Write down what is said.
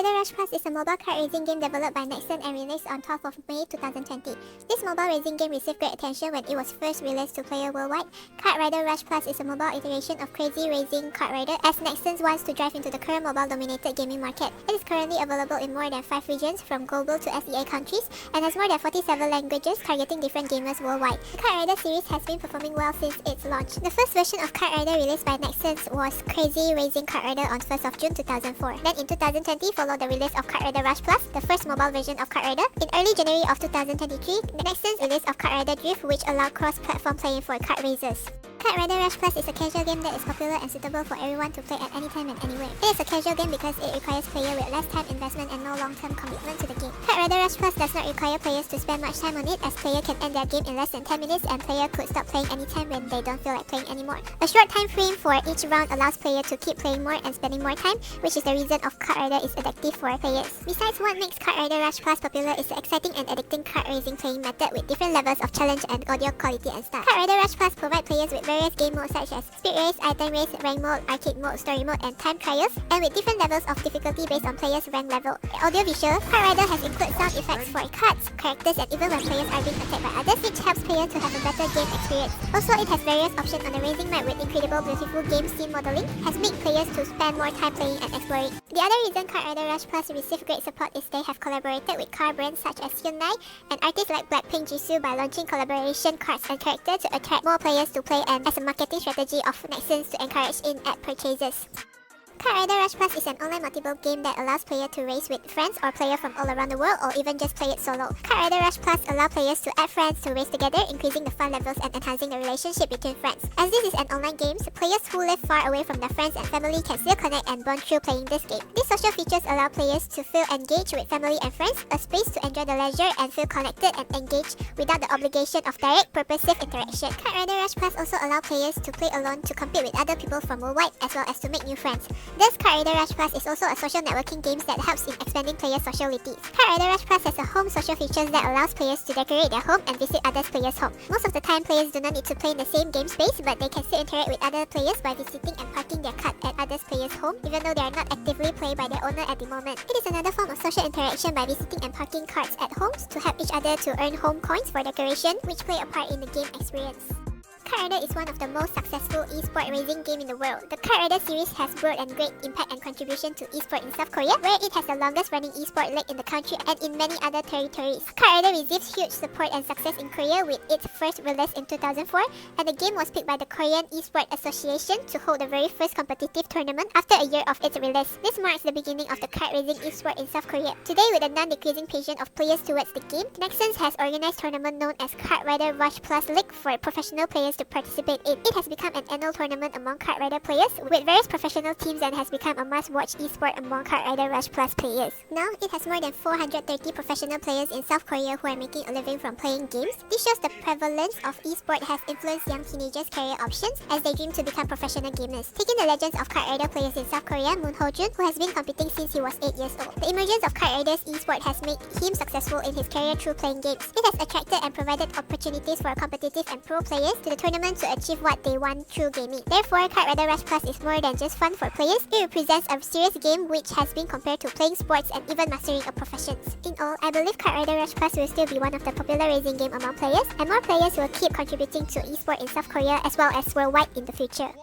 KartRider Rush Plus is a mobile kart racing game developed by Nexon and released on 12th of May 2020. This mobile racing game received great attention when it was first released to players worldwide. KartRider Rush Plus is a mobile iteration of Crazy Racing KartRider, as Nexon wants to drive into the current mobile-dominated gaming market. It is currently available in more than 5 regions, from global to SEA countries, and has more than 47 languages, targeting different gamers worldwide. The KartRider series has been performing well since its launch. The first version of KartRider released by Nexon was Crazy Racing KartRider on 1st of June 2004. Then in 2020 followed the release of KartRider Rush Plus, the first mobile version of KartRider. In early January of 2023, Nexon's release of KartRider Drift, which allowed cross-platform playing for kart racers. KartRider Rush Plus is a casual game that is popular and suitable for everyone to play at any time and anywhere. It is a casual game because it requires players with less time investment and no long-term commitment to the game. KartRider Rush Plus does not require players to spend much time on it, as players can end their game in less than 10 minutes and players could stop playing anytime when they don't feel like playing anymore. A short time frame for each round allows players to keep playing more and spending more time, which is the reason of KartRider is addictive for players. Besides, what makes KartRider Rush Plus popular is the exciting and addicting kart racing playing method with different levels of challenge and audio quality and style. KartRider Rush Plus provides players with various game modes such as speed race, item race, rank mode, arcade mode, story mode, and time trials, and with different levels of difficulty based on players' rank level. Audio-visual, KartRider has included sound effects for cards, characters, and even when players are being attacked by others, which helps players to have a better game experience. Also, it has various options on the racing map with incredible, beautiful game scene modeling, has made players to spend more time playing and exploring. The other reason KartRider Rush Plus received great support is they have collaborated with car brands such as Hyundai and artists like Blackpink Jisoo by launching collaboration cards and characters to attract more players to play, and as a marketing strategy of Nexon to encourage in-app purchases. KartRider Rush Plus is an online multiple game that allows players to race with friends or players from all around the world, or even just play it solo. KartRider Rush Plus allows players to add friends to race together, increasing the fun levels and enhancing the relationship between friends. As this is an online game, players who live far away from their friends and family can still connect and bond through playing this game. These social features allow players to feel engaged with family and friends, a space to enjoy the leisure and feel connected and engaged without the obligation of direct, purposive interaction. KartRider Rush Plus also allows players to play alone to compete with other people from worldwide, as well as to make new friends. Thus, KartRider Rush Plus is also a social networking game that helps in expanding players' socialities. KartRider Rush Plus has a home social features that allows players to decorate their home and visit other players' home. Most of the time, players do not need to play in the same game space, but they can still interact with other players by visiting and parking their cart at other players' home, even though they are not actively played by their owner at the moment. It is another form of social interaction by visiting and parking carts at homes to help each other to earn home coins for decoration, which play a part in the game experience. KartRider is one of the most successful esport racing game in the world. The KartRider series has brought a great impact and contribution to esport in South Korea, where it has the longest running esport league in the country and in many other territories. KartRider received huge support and success in Korea with its first release in 2004, and the game was picked by the Korean Esport Association to hold the very first competitive tournament after a year of its release. This marks the beginning of the kart racing esport in South Korea. Today, with a non-decreasing passion of players towards the game, Nexon has organized tournament known as KartRider Rush Plus League for professional players to participate in. It has become an annual tournament among KartRider players with various professional teams and has become a must-watch esport among KartRider Rush Plus players. Now, it has more than 430 professional players in South Korea who are making a living from playing games. This shows the prevalence of esport has influenced young teenagers' career options as they dream to become professional gamers. Taking the legends of KartRider players in South Korea, Moon Ho-jun, who has been competing since he was 8 years old. The emergence of KartRider's esport has made him successful in his career through playing games. It has attracted and provided opportunities for competitive and pro players to the tournament to achieve what they want through gaming. Therefore, KartRider Rush Plus is more than just fun for players. It represents a serious game which has been compared to playing sports and even mastering a profession. In all, I believe KartRider Rush Plus will still be one of the popular racing game among players, and more players will keep contributing to esport in South Korea as well as worldwide in the future.